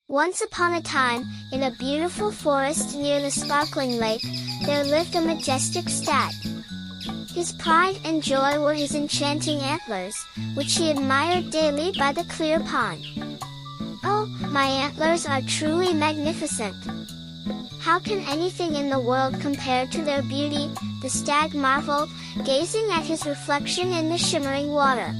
Once upon a time, in a beautiful forest near the sparkling lake, there lived a majestic stag. His pride and joy were his enchanting antlers, which he admired daily by the clear pond. "Oh, my antlers are truly magnificent! How can anything in the world compare to their beauty?" the stag marveled, gazing at his reflection in the shimmering water.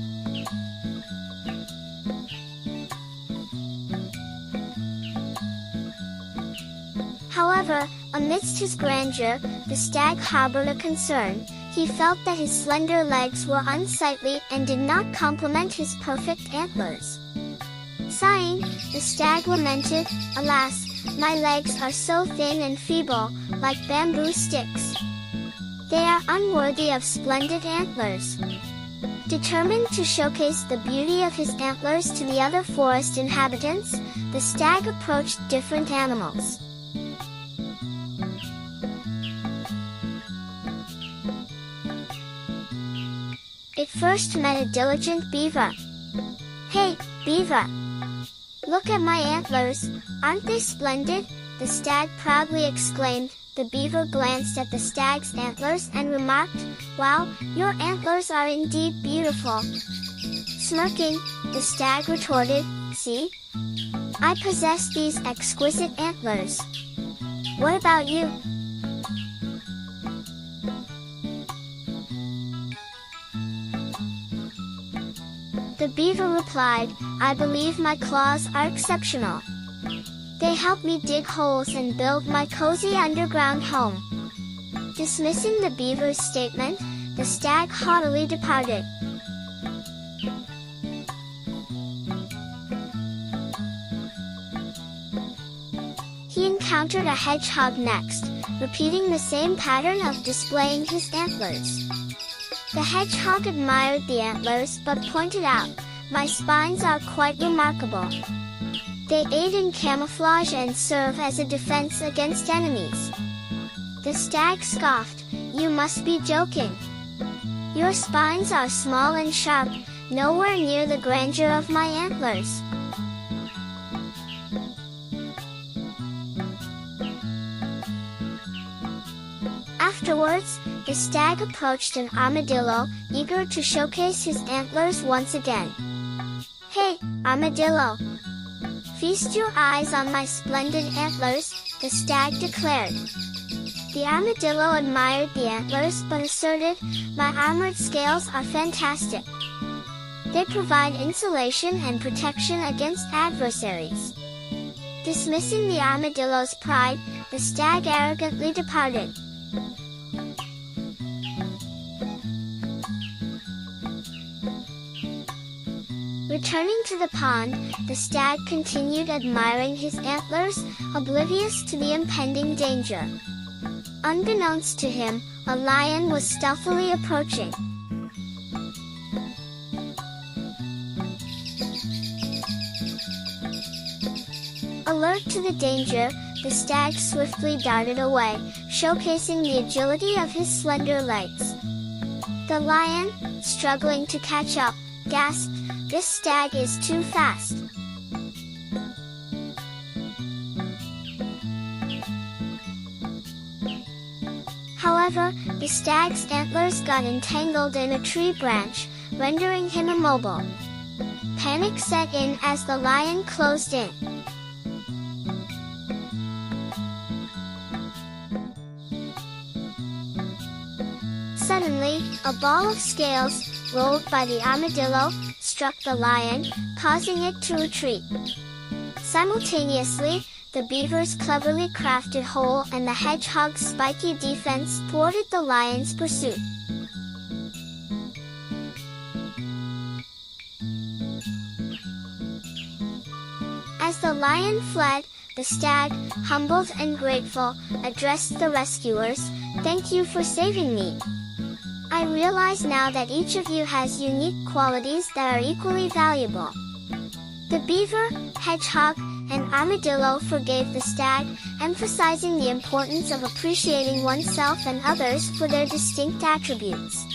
However, amidst his grandeur, the stag harbored a concern. He felt that his slender legs were unsightly and did not complement his perfect antlers. Sighing, the stag lamented, "Alas, my legs are so thin and feeble, like bamboo sticks. They are unworthy of splendid antlers." Determined to showcase the beauty of his antlers to the other forest inhabitants, the stag approached different animals. It first met a diligent beaver. "Hey, beaver! Look at my antlers, aren't they splendid?" the stag proudly exclaimed. The beaver glanced at the stag's antlers and remarked, "Wow, your antlers are indeed beautiful." Smirking, the stag retorted, "See? I possess these exquisite antlers. What about you?" The beaver replied, "I believe my claws are exceptional. They help me dig holes and build my cozy underground home." Dismissing the beaver's statement, the stag haughtily departed. He encountered a hedgehog next, repeating the same pattern of displaying his antlers. The hedgehog admired the antlers but pointed out, "My spines are quite remarkable. They aid in camouflage and serve as a defense against enemies." The stag scoffed, "You must be joking. Your spines are small and sharp, nowhere near the grandeur of my antlers." Afterwards, the stag approached an armadillo, eager to showcase his antlers once again. "Hey, armadillo! Feast your eyes on my splendid antlers," the stag declared. The armadillo admired the antlers but asserted, "My armored scales are fantastic. They provide insulation and protection against adversaries." Dismissing the armadillo's pride, the stag arrogantly departed. Returning to the pond, the stag continued admiring his antlers, oblivious to the impending danger. Unbeknownst to him, a lion was stealthily approaching. Alert to the danger, the stag swiftly darted away, showcasing the agility of his slender legs. The lion, struggling to catch up, gasped, "This stag is too fast." However, the stag's antlers got entangled in a tree branch, rendering him immobile. Panic set in as the lion closed in. Suddenly, a ball of scales, rolled by the armadillo, struck the lion, causing it to retreat. Simultaneously, the beaver's cleverly crafted hole and the hedgehog's spiky defense thwarted the lion's pursuit. As the lion fled, the stag, humbled and grateful, addressed the rescuers, "Thank you for saving me. I realize now that each of you has unique qualities that are equally valuable." The beaver, hedgehog, and armadillo forgave the stag, emphasizing the importance of appreciating oneself and others for their distinct attributes.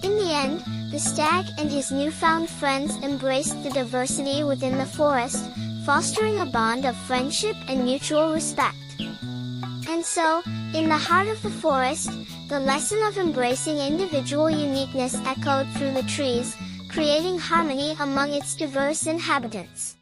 In the end, The stag and his newfound friends embraced the diversity within the forest, fostering a bond of friendship and mutual respect. And so, in the heart of the forest, the lesson of embracing individual uniqueness echoed through the trees, creating harmony among its diverse inhabitants.